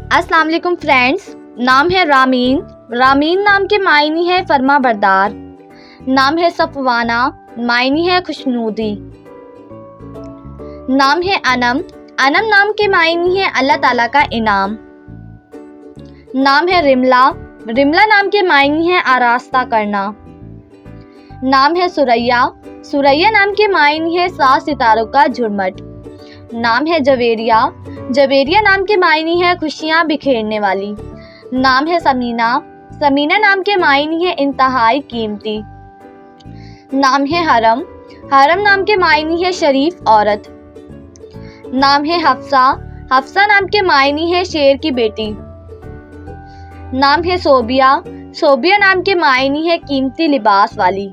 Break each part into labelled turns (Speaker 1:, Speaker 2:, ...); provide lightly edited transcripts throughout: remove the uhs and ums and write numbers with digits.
Speaker 1: अस्सलाम वालेकुम फ्रेंड्स। नाम है रामीन। रामीन नाम के मायने है फरमा बरदार। नाम है सफवाना, मायने है खुशनुदी। नाम है अनम। अनम नाम के मायने है अल्लाह ताला का इनाम। नाम है रिमला। रिमला नाम के मायने है आरास्ता करना। नाम है सुरैया। सुरैया नाम के मायने है 7 सितारों का झुरमट। नाम है जवेरिया। जवेरिया नाम के मायने है खुशियाँ बिखेरने वाली। नाम है समीना। समीना नाम के मायने है इंतहाई कीमती। नाम है हरम। हरम नाम के मायने है शरीफ औरत। नाम है हफ्सा। हफ्सा नाम के मायने है शेर की बेटी। नाम है सोबिया। सोबिया नाम के मायने है कीमती लिबास वाली।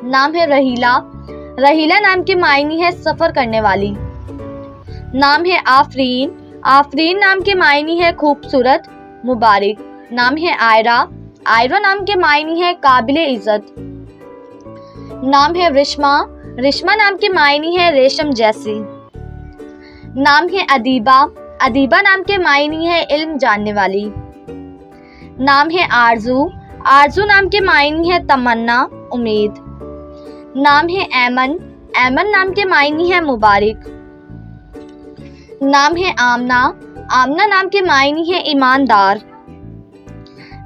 Speaker 1: नाम है रहीला। रहीला नाम के मायने है सफ़र करने वाली। नाम है आफरीन। आफरीन नाम के मायने है खूबसूरत, मुबारक। नाम है आयरा। आयरा नाम के मायने है काबिले इज्जत। नाम है रिश्मा। रिश्मा नाम के मायने है रेशम जैसी। नाम है अदीबा। अदीबा नाम के मायने है इल्म जानने वाली। नाम है आरजू। आरजू नाम के मायने है तमन्ना, उम्मीद। नाम है ऐमन। ऐमन नाम के मायने है मुबारक। नाम है आमना। आमना नाम के मायने है ईमानदार।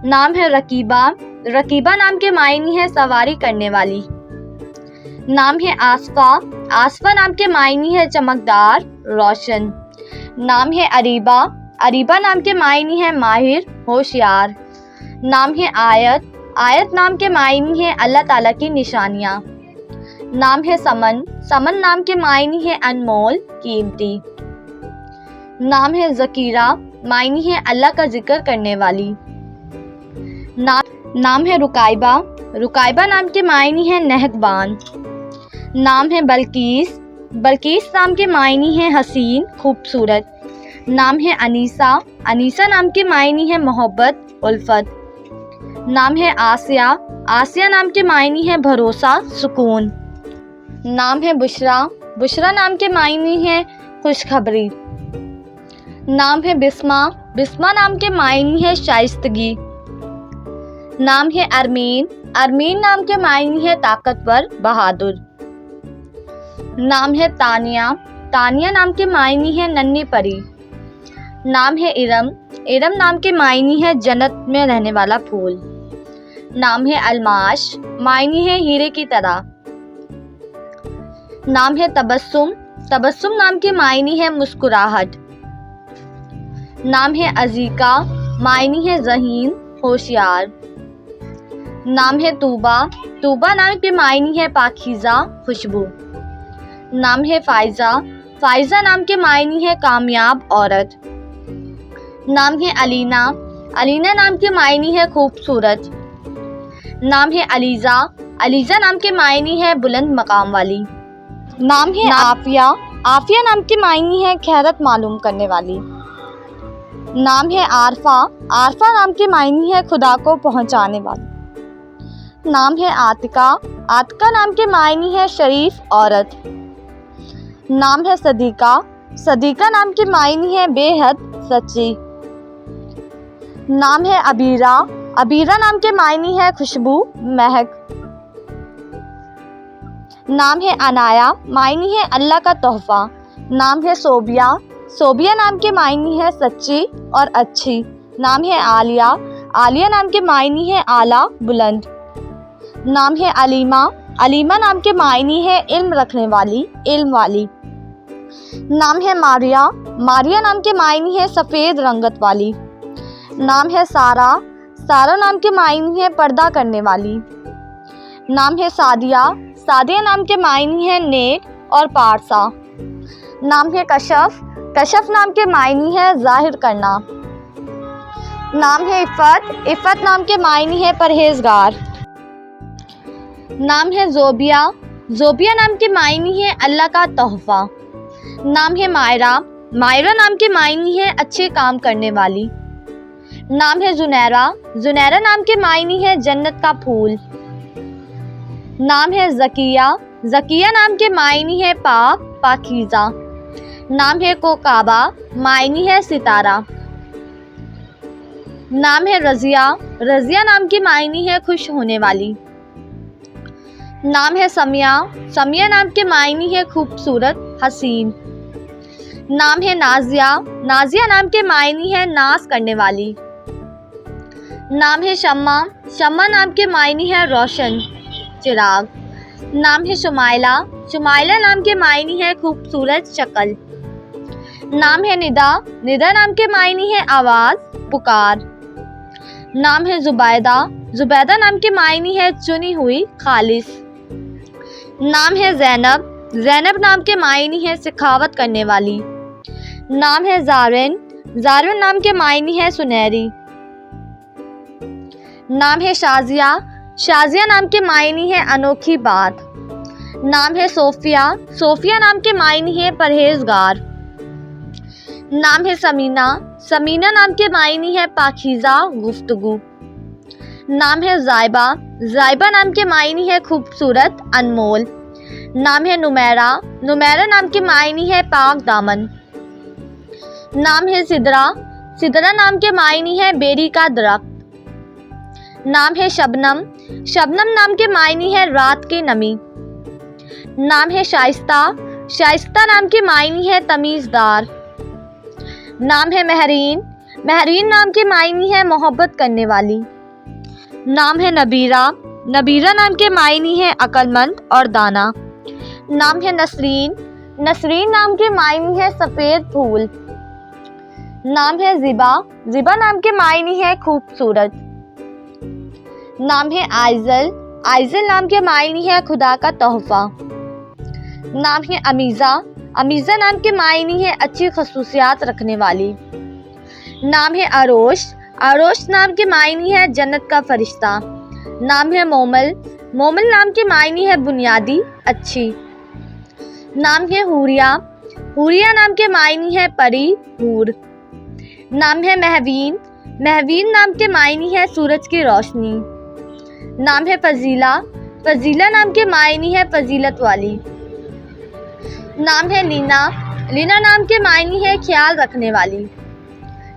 Speaker 1: नाम है रकीबा। रकीबा नाम के मायने है सवारी करने वाली। नाम है आसफा। आसफा नाम के मायने है चमकदार, रोशन। नाम है अरीबा। अरीबा नाम के मायने है माहिर, होशियार। नाम है आयत। आयत नाम के मायने है अल्लाह ताला की निशानियाँ। नाम है समन। समन नाम के मायने है अनमोल, कीमती। नाम है ज़कीरा। मायने है अल्लाह का जिक्र करने वाली। नाम है रुकाइबा। रुकाइबा नाम के मायने है नहगबान। नाम है बल्कीस। बल्कीस नाम के मायने है हसीन, खूबसूरत। नाम है अनीसा। अनीसा नाम के मायने है मोहब्बत, उल्फत। नाम है आसिया। आसिया नाम के मायने है भरोसा, सुकून। नाम है बुशरा। बुशरा नाम के मायने है खुशखबरी। नाम है बिस्मा। बिस्मा नाम के मायने है शाइस्तगी। नाम है अरमीन। अरमीन नाम के मायने है ताकतवर, बहादुर। नाम है तानिया। तानिया नाम के मायने है नन्ही परी। नाम है इरम। इरम नाम के मायने है जन्नत में रहने वाला फूल। नाम है अलमाश। मायने है हीरे की तरह। नाम है तबस्सुम। तबस्सुम नाम के मायने है मुस्कुराहट। नाम है अजीका। मायने है ज़हीन, होशियार। नाम है तूबा। तूबा नाम के मायने है पाकीज़ा, खुशबू। नाम है फ़ाइज़ा। फ़ाइज़ा नाम के मायने है कामयाब औरत। नाम है अलीना। अलीना नाम के मायने है खूबसूरत। नाम है अलीज़ा। अलीज़ा नाम के मायने है बुलंद मकाम वाली। नाम है आफिया। आफिया नाम के मायने है खैरत मालूम करने वाली। नाम है आरफा। आरफा नाम के मायने है खुदा को पहुंचाने वाली। नाम है आतिका। आतिका नाम के मायने है शरीफ औरत। नाम है सदीका। सदीका नाम के मायने है बेहद सच्ची। नाम है अबीरा। अबीरा नाम के मायने है खुशबू, महक। नाम है अनाया। मायने है अल्लाह का तोहफा। नाम है सोबिया। सोबिया नाम के मायने है सच्ची और अच्छी। नाम है आलिया। आलिया नाम के मायने है आला, बुलंद। नाम है अलीमा। अलीमा नाम के मायने है इल्म रखने वाली, इल्म वाली। नाम है मारिया। मारिया नाम के मायने है सफ़ेद रंगत वाली। नाम है सारा। सारा नाम के मायने है पर्दा करने वाली। नाम है सादिया। सादिया नाम के मायने है नेक और पारसा। नाम है कशफ। कशफ नाम के मायने है जाहिर करना। नाम है इफ़त। इफ़त नाम के मायने है परहेजगार। नाम है ज़ोबिया। ज़ोबिया नाम के मायने है अल्लाह का तोहफा। नाम है मायरा। मायरा नाम के मायने है अच्छे काम करने वाली। नाम है जुनैरा। जुनैरा नाम के मायने है जन्नत का फूल। नाम है ज़किया। ज़किया नाम के मायने है पाक, पाकीज़ा। नाम है कोकाबा। मायने है सितारा। नाम है रज़िया, रज़िया नाम के मायने है खुश होने वाली। नाम है समिया, समिया नाम के मायने है खूबसूरत, हसीन। नाम है नाजिया, नाजिया नाम के मायने है नाज करने वाली। नाम है शम्मा, शम्मा नाम के मायने है रोशन, चिराग। नाम है शुमाइला, शुमाइला नाम के मायने है खूबसूरत शक्ल। नाम है निदा, निदा नाम के मायने है आवाज़, पुकार। नाम है जुबैदा, जुबैदा नाम के मायने है चुनी हुई, खालिस। नाम है ज़ैनब, ज़ैनब नाम के मायने है सखावत करने वाली। नाम है ज़ारिन, ज़ारिन नाम के मायने है सुनहरी। नाम है शाजिया, शाजिया नाम के मायने है अनोखी बात। नाम है सोफिया, सोफिया नाम के मायने है परहेजगार। नाम है समीना, समीना नाम के मायने है पाकीज़ा, गुफ्तगू। नाम है ज़ाइबा, ज़ाइबा नाम के मायने है खूबसूरत, अनमोल। नाम है नुमैरा, नुमैरा नाम के मायने है पाक दामन। नाम है सिदरा, सिदरा नाम के मायने है बेरी का दरख्त। नाम है शबनम, शबनम नाम के मायने है रात की नमी। नाम है शाइस्ता, शाइस्ता नाम के मायने है तमीज़दार। नाम है महरीन, महरीन नाम के मायने है मोहब्बत करने वाली। नाम है नबीरा, नबीरा नाम के मायने है अक्लमंद और दाना। नाम है नसरीन, नसरीन नाम के मायने है सफ़ेद फूल। नाम है ज़िबा, ज़िबा नाम के मायने है खूबसूरत। नाम है आइज़ल, आइज़ल नाम के मायने है खुदा का तोहफ़ा। नाम है अमीज़ा, अमीज़ा नाम के मायने है अच्छी खसूसियात रखने वाली। नाम है अरोश, अरोश नाम के मायने है जन्नत का फरिश्ता। नाम है मोमल, मोमल नाम के मायने है बुनियादी, अच्छी। नाम है हुरिया, हुरिया नाम के मायने है परी, हूर। नाम है महवीन, महवीन नाम के मायने है सूरज की रोशनी। नाम है फजीला, फजीला नाम के मायने है फजीलत वाली। नाम है लीना, लीना नाम के मायने है ख्याल रखने वाली।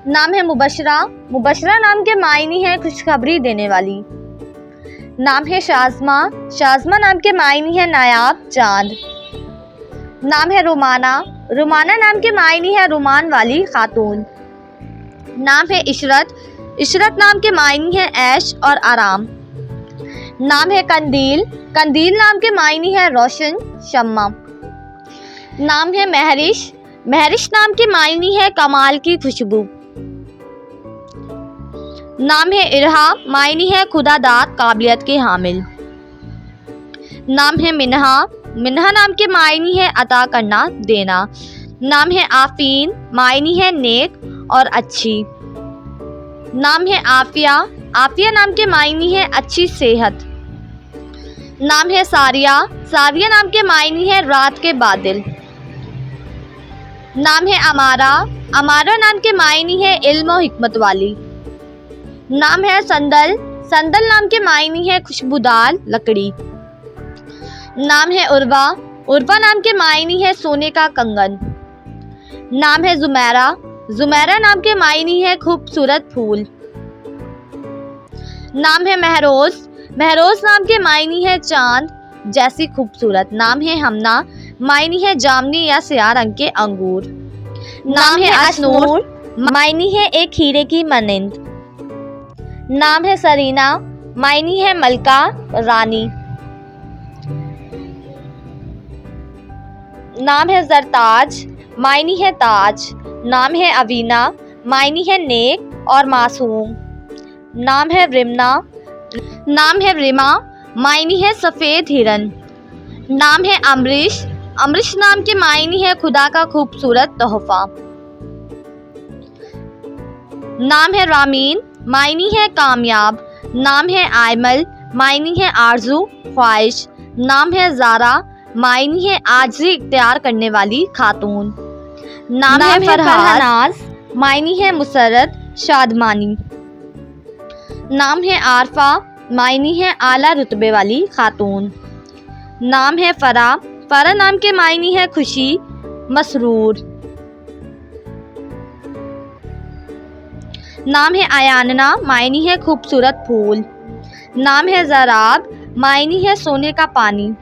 Speaker 1: नाम है मुबशरा, मुबशरा नाम के मायने है खुशखबरी देने वाली। नाम है शाज़मा, शाज़मा नाम के मायने है नायाब, चांद। नाम है रुमाना, रुमाना नाम के मायने है रुमान वाली, खातून। नाम है इशरत, इशरत नाम के मायने है ऐश और आराम। नाम है कंदील, कंदील नाम के मायने है रोशन, शम्मा। नाम है महरिश, महरिश नाम के मायने है कमाल की खुशबू। नाम है इरहा, मायने है खुदादाद, काबिलियत के हामिल। नाम है मिन्हा, मिन्हा नाम के मायने है अता करना, देना। नाम है आफीन, मायने है नेक और अच्छी। नाम है आफिया, आफिया नाम के मायने है अच्छी सेहत। नाम है सारिया, सारिया नाम के मायने है रात के बादल। नाम है अमारा, अमारा नाम के मायने है इल्म और हिकमत वाली। नाम है संदल, संदल नाम के मायने है खुशबूदार लकड़ी। नाम है उर्वा, उर्वा नाम के मायने है सोने का कंगन। नाम है जुमैरा, जुमैरा नाम के मायने है खूबसूरत फूल। नाम है महरोज, महरोज नाम के मायने है चांद जैसी खूबसूरत। नाम है हमना, मायने है जामनी या स्याह रंग के अंगूर। नाम है असनूर, मायने है एक हीरे की मानंद। नाम है सरीना, मायने है मलका, रानी। नाम है जरताज, मायने है ताज। नाम है अवीना, मायने है नेक और मासूम। नाम है रिमना, नाम है रिमा, मायने है सफ़ेद हिरन। नाम है अमरीश, अमरीश नाम के मायने है खुदा का खूबसूरत तोहफा। नाम है रामीन, मायने है कामयाब। नाम है आयमल, मायने है आरजू, ख्वाहिश। नाम है ज़ारा, मायने है आजिज़ी इख्तियार करने वाली खातून। नाम है फरहानाज, मायने है मुसर्रत, शादमानी। नाम है आरफा, मायने है आला रुतबे वाली खातून। नाम है फरा, फरा नाम के मायने है खुशी, मसरूर। नाम है आयानना, मायनी है खूबसूरत फूल। नाम है ज़राब, मायनी है सोने का पानी।